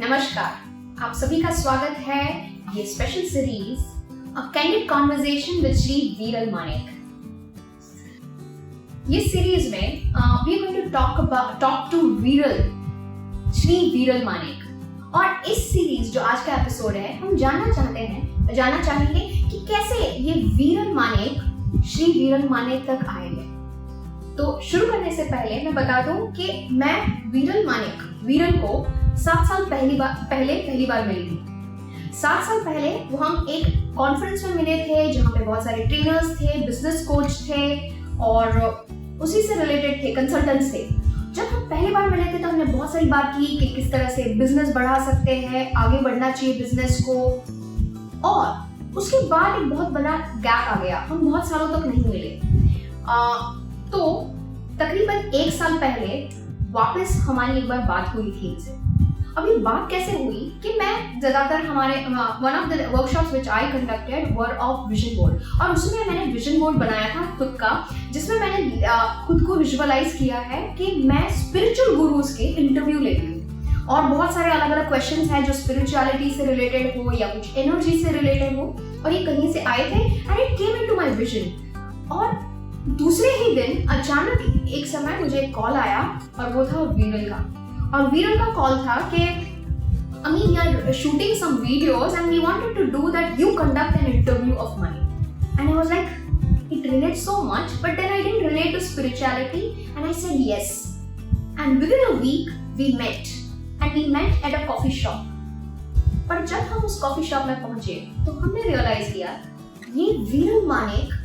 नमस्कार, आप सभी का स्वागत है ये special series a candid conversation with Shri Viral Manek. ये सीरीज में we are going to talk to Shri Viral Manek. और इस सीरीज जो आज का एपिसोड है, हम जानना चाहेंगे कि कैसे ये वीरल मानेक श्री वीरल मानेक तक आए हैं। तो शुरू करने से पहले मैं बता दूं कि मैं वीरल को 7 साल पहली बार मिली थी। 7 साल पहले वो हम एक कॉन्फ्रेंस में मिले थे जहाँ पे बहुत सारे ट्रेनर्स थे, बिजनेस कोच थे और उसी से रिलेटेड थे, कंसल्टेंट्स थे। जब हम पहली बार मिले थे तो हमने बहुत सारी बात की कि किस तरह से बिजनेस बढ़ा सकते हैं, आगे बढ़ना चाहिए बिजनेस को। और उसके बाद एक बहुत बड़ा गैप आ गया, हम बहुत सालों तक नहीं मिले। तो तकरीबन 1 साल पहले वापस हमारी एक बार बात हुई थी इनसे। अब ये बात कैसे हुई कि मैं ज्यादातर हमारे one of the workshops which I conducted were of vision board, और उसमें मैंने विजन बोर्ड बनाया था खुद का, जिसमें मैंने खुद को विजुअलाइज किया है कि मैं स्पिरिचुअल गुरुज के इंटरव्यू लेती हूँ और बहुत सारे अलग अलग क्वेश्चंस हैं जो स्पिरिचुअलिटी से रिलेटेड हो या कुछ एनर्जी से रिलेटेड हो, और ये कहीं से आए थे and it came into my vision. और दूसरे ही दिन अचानक एक समय मुझे एक कॉल आया और वो था वीरल का। और वीरल का कॉल था कि Ami, we are shooting some videos and we wanted to do that you conduct an interview of money. And I was like, it relates so much, but then I didn't relate to spirituality and I said yes. And within a week we met and we met at a coffee shop. पर जब हम उस coffee shop में पहुंचे तो हमने realise किया ये वीरल मानेक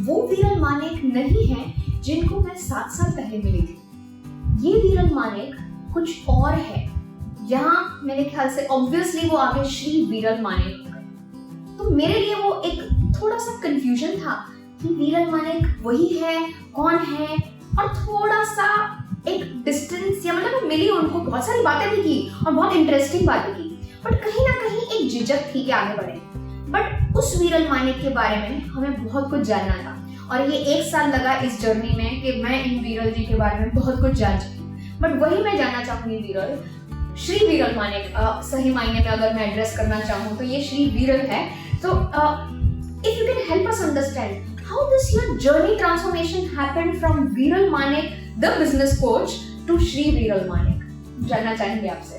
वो वीरल मानेक नहीं है जिनको मैं 7 साल पहले मिली थी। ये वीरल मानेक कुछ और है। यहाँ मेरे ख्याल से ऑब्वियसली वो आगे श्री वीरल मानेक हो गए। तो मेरे लिए वो एक थोड़ा सा कंफ्यूजन था कि वीरल मानेक वही है, कौन है, और थोड़ा सा एक डिस्टेंस, या मतलब मिली उनको, बहुत सारी बातें भी की और बहुत इंटरेस्टिंग बातें की, बट कहीं ना कहीं एक झिझक थी कि आगे बढ़े। बट उस वीरल मानेक के बारे में हमें बहुत कुछ जानना था और ये 1 साल लगा इस जर्नी में कि मैं इन वीरल जी के बारे में बहुत कुछ जान चुकी। बट वही मैं जानना चाहूंगी श्री वीरल मानेक, सही मायने में अगर मैं एड्रेस करना चाहूँ तो ये श्री वीरल है। तो if you can help us understand how this your journey transformation happened from Viral Manek the business coach to Shri Viral Manek, जानना चाहेंगे आपसे।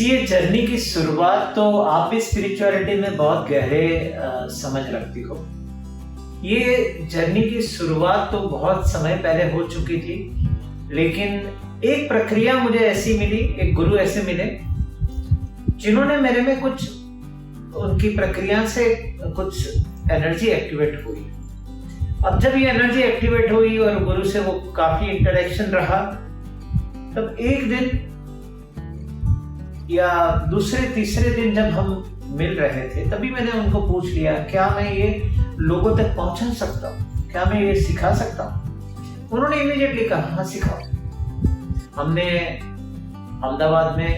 ये जर्नी की शुरुआत तो आप भी स्पिरिचुअलिटी में बहुत गहरे समझ रखती हो। ये जर्नी की शुरुआत तो बहुत समय पहले हो चुकी थी, लेकिन एक प्रक्रिया मुझे ऐसी मिली, एक गुरु ऐसे मिले जिन्होंने मेरे में कुछ, उनकी प्रक्रिया से कुछ एनर्जी एक्टिवेट हुई। अब जब ये एनर्जी एक्टिवेट हुई और गुरु से वो काफी इंटरेक्शन रहा, तब एक दिन या दूसरे तीसरे दिन जब हम मिल रहे थे, तभी मैंने उनको पूछ लिया क्या मैं ये लोगों तक पहुंचा सकता हूँ, क्या मैं ये सिखा सकता हूँ। उन्होंने इमीडिएटली कहा हाँ सिखाओ। हमने अहमदाबाद में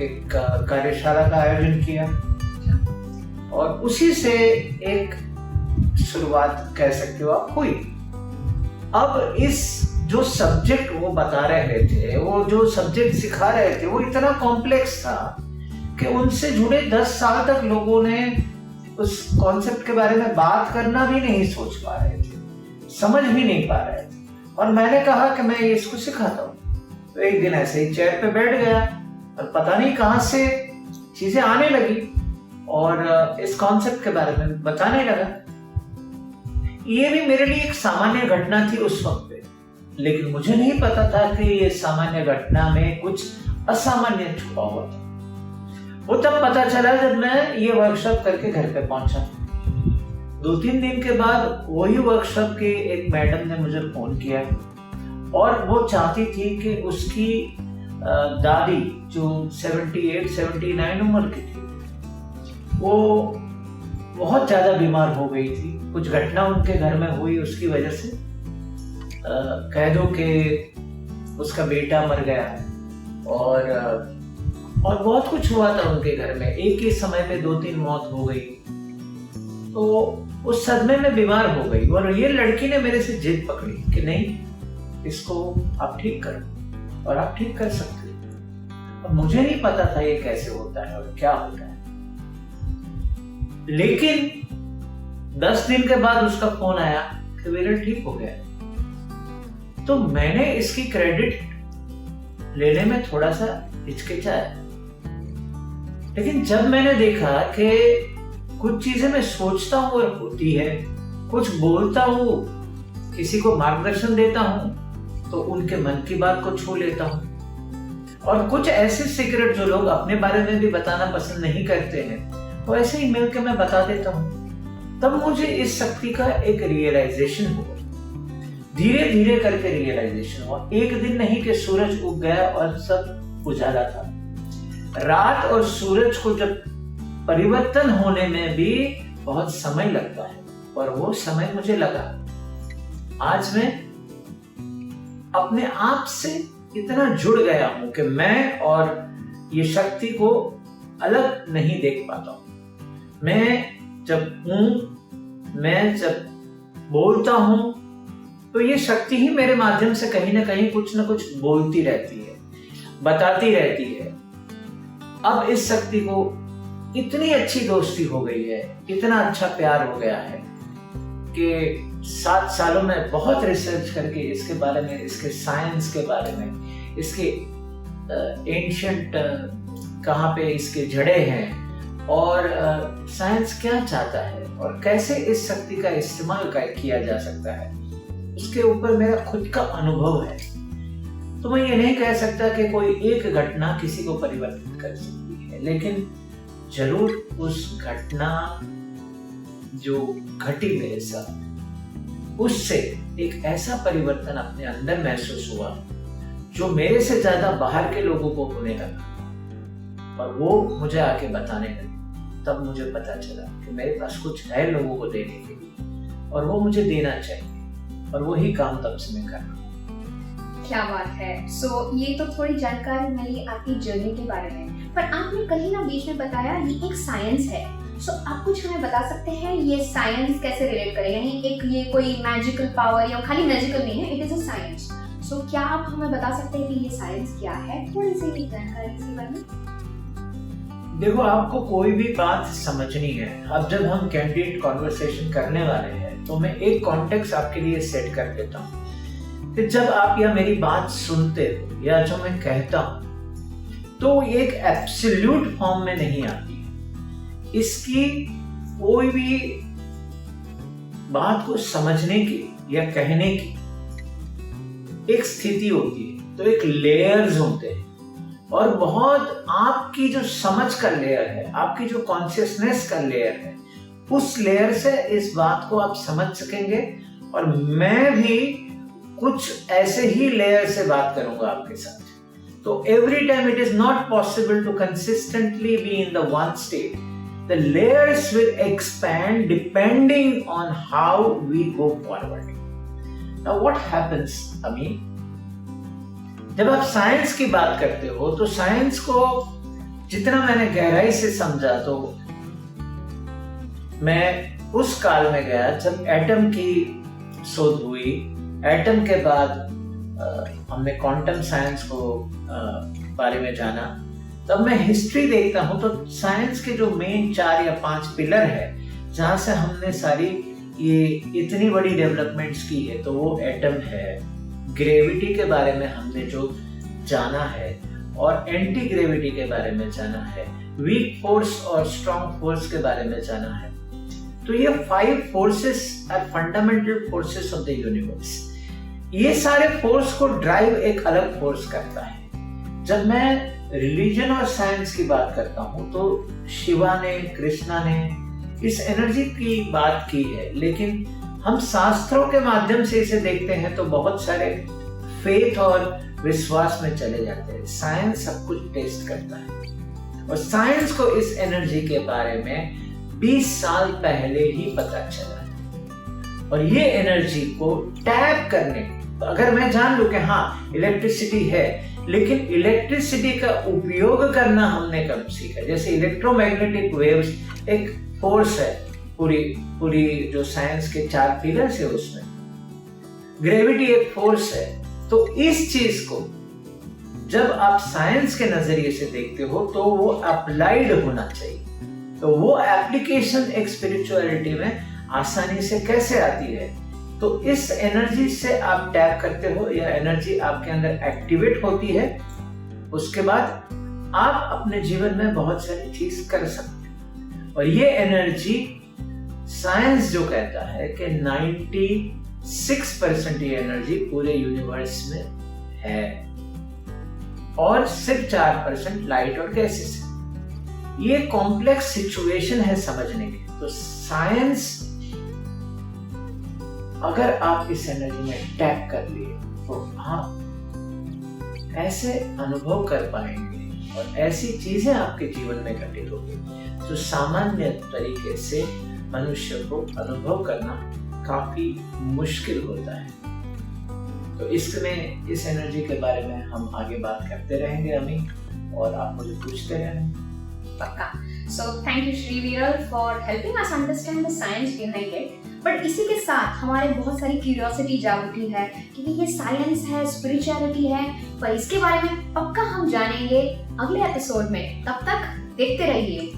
एक कार्यशाला का आयोजन किया और उसी से एक शुरुआत कह सकते हो आप हुई। अब इस जो सब्जेक्ट वो बता रहे थे, वो जो सब्जेक्ट सिखा रहे थे, वो इतना कॉम्प्लेक्स था कि उनसे जुड़े 10 साल तक लोगों ने उस कॉन्सेप्ट के बारे में बात करना भी नहीं सोच पा रहे थे, समझ भी नहीं पा रहे थे। और मैंने कहा कि मैं इसको सिखाता हूँ। तो एक दिन ऐसे ही चेयर पे बैठ गया और पता नहीं कहां से चीजें आने लगी और इस कॉन्सेप्ट के बारे में बताने लगा। ये भी मेरे लिए एक सामान्य घटना थी उस वक्त पे, लेकिन मुझे नहीं पता था कि ये सामान्य घटना में कुछ असामान्य छुपा हुआ था। वो तब पता चला जब मैं ये वर्कशॉप करके घर पे पहुंचा। 2-3 दिन के बाद वही वर्कशॉप के एक मैडम ने मुझे फोन किया और वो चाहती थी कि उसकी दादी जो 78-79 उम्र की थी, वो बहुत ज्यादा बीमार हो गई थी। कुछ घटना उनके घर में हुई, उसकी वजह से कह दो कि उसका बेटा मर गया और बहुत कुछ हुआ था उनके घर में। एक ही समय में 2-3 मौत हो गई। तो उस सदमे में बीमार हो गई और ये लड़की ने मेरे से जिद पकड़ी कि नहीं, इसको आप ठीक करो और आप ठीक कर सकते हो। और मुझे नहीं पता था ये कैसे होता है और क्या होता है। लेकिन 10 दिन के बाद उसका फोन आया कि विरल ठीक हो गया। तो मैंने इसकी क्रेडिट लेने में थोड़ा सा हिचकिचाया, लेकिन जब मैंने देखा कि कुछ चीजें मैं सोचता हूं और होती है, कुछ बोलता हूं, किसी को मार्गदर्शन देता हूं तो उनके मन की बात को छू लेता हूं, और कुछ ऐसे सीक्रेट जो लोग अपने बारे में भी बताना पसंद नहीं करते हैं वो ऐसे ही मिलकर मैं बता देता हूं। तब मुझे इस शक्ति का एक रियलाइजेशन हुआ, धीरे धीरे करके रियलाइजेशन हुआ। एक दिन नहीं कि सूरज उग गया और सब उजाला था। रात और सूरज को जब परिवर्तन होने में भी बहुत समय लगता है, और वो समय मुझे लगा। आज मैं अपने आप से इतना जुड़ गया हूं कि मैं और ये शक्ति को अलग नहीं देख पाता हूं। मैं जब बोलता हूं तो ये शक्ति ही मेरे माध्यम से कहीं ना कहीं कुछ ना कुछ बोलती रहती है, बताती रहती है। अब इस शक्ति को इतनी अच्छी दोस्ती हो गई है, इतना अच्छा प्यार हो गया है कि 7 सालों में बहुत रिसर्च करके इसके बारे में, इसके साइंस के बारे में, इसके एंशिएंट कहाँ पे इसके जड़ें हैं और साइंस क्या चाहता है और कैसे इस शक्ति का इस्तेमाल किया जा सकता है, उसके ऊपर मेरा खुद का अनुभव है। तो मैं ये नहीं कह सकता कि कोई एक घटना किसी को परिवर्तित कर सकती है, लेकिन जरूर उस घटना जो घटी मेरे साथ, उससे एक ऐसा परिवर्तन अपने अंदर महसूस हुआ जो मेरे से ज्यादा बाहर के लोगों को होने लगा, और वो मुझे आके बताने लगे। तब मुझे पता चला कि मेरे पास कुछ है लोगों को देने के लिए, और वो मुझे देना चाहिए, और वही काम तब से मैं कर रहा हूँ। क्या बात है। ये तो थोड़ी जानकारी मिली आपकी जर्नी के बारे में, पर आपने कहीं ना बीच में बताया ये एक साइंस है। आप कुछ हमें बता सकते हैं ये साइंस कैसे रिलेट करे, यानी एक ये कोई मैजिकल पावर या खाली मैजिकल नहीं है, इट इज अ साइंस। क्या आप हमें बता सकते हैं कि ये साइंस क्या है, थोड़ी सी जानकारी इसके बारे में? देखो, आपको कोई भी बात समझनी है, अब जब हम कैंडिडेट कॉन्वर्सेशन करने वाले हैं तो मैं एक कॉन्टेक्स्ट आपके लिए सेट कर देता हूँ कि जब आप या मेरी बात सुनते हो या जो मैं कहता हूँ तो एक एब्सोल्यूट फॉर्म में नहीं आती है। इसकी कोई भी बात को समझने की या कहने की एक स्थिति होती है, तो एक लेयर्स होते हैं, और बहुत आपकी जो समझ का लेयर है, आपकी जो कॉन्शियसनेस का लेयर है, उस लेयर से इस बात को आप समझ सकेंगे। और मैं भी कुछ ऐसे ही लेयर से बात करूंगा आपके साथ। तो every time it is not possible to consistently be in the one state. The layers will expand depending on how we go forward. Now what happens, अमीन? जब आप साइंस की बात करते हो तो साइंस को जितना मैंने गहराई से समझा, तो मैं उस काल में गया जब एटम की शोध हुई। एटम के बाद हमने क्वांटम साइंस को बारे में जाना। तब मैं हिस्ट्री देखता हूँ तो साइंस के जो मेन 4 या 5 पिलर है जहाँ से हमने सारी ये इतनी बड़ी डेवलपमेंट्स की है, तो वो एटम है, ग्रेविटी के बारे में हमने जो जाना है और एंटी ग्रेविटी के बारे में जाना है, वीक फोर्स और स्ट्रॉन्ग फोर्स के बारे में जाना है। तो ये 5 forces are fundamental forces of the universe. ये सारे फोर्स को ड्राइव एक अलग फोर्स करता है। जब मैं रिलीजन और साइंस की बात करता हूँ तो शिवा ने, कृष्णा ने इस एनर्जी की बात की है, लेकिन हम शास्त्रों के माध्यम से इसे देखते हैं तो बहुत सारे फेथ और विश्वास में चले जाते हैं। साइंस सब कुछ टेस्ट करता है, और साइंस को इस एनर्जी के बारे में 20 साल पहले ही पता चला है। और ये एनर्जी को टैप करने, अगर मैं जान लूं कि हाँ इलेक्ट्रिसिटी है, लेकिन इलेक्ट्रिसिटी का उपयोग करना हमने कब सीखा? जैसे इलेक्ट्रोमैग्नेटिक वेव्स एक फोर्स है, पूरी जो साइंस के 4 पिलर्स है उसमें ग्रेविटी एक फोर्स है। तो इस चीज को जब आप साइंस के नजरिए से देखते हो तो वो अप्लाइड होना चाहिए। तो वो एप्लीकेशन एक स्पिरिचुअलिटी में आसानी से कैसे आती है, तो इस एनर्जी से आप टैप करते हो, या एनर्जी आपके अंदर एक्टिवेट होती है, उसके बाद आप अपने जीवन में बहुत सारी चीज कर सकते हो। और ये एनर्जी साइंस जो कहता है कि 96% ये एनर्जी पूरे यूनिवर्स में है और सिर्फ 4% लाइट और गैसेस है। ये कॉम्प्लेक्स सिचुएशन है समझने की। तो साइंस, अगर आप इस एनर्जी में टैप कर लिए तो आप ऐसे अनुभव कर पाएंगे और ऐसी चीजें आपके जीवन में घटित होगी जो सामान्य तरीके से मनुष्य को अनुभव करना काफी मुश्किल होता है। तो इसमें इस एनर्जी के बारे में हम आगे बात करते रहेंगे अमी, और आप मुझे पूछते रहना। पक्का। So thank you श्री विरल for helping us understand the science behind it. But इसी के साथ हमारे बहुत सारी क्यूरियोसिटी जाग उठी है कि ये साइंस है, स्पिरिचुअलिटी है, पर इसके बारे में पक्का हम जानेंगे अगले एपिसोड में। तब तक देखते रहिए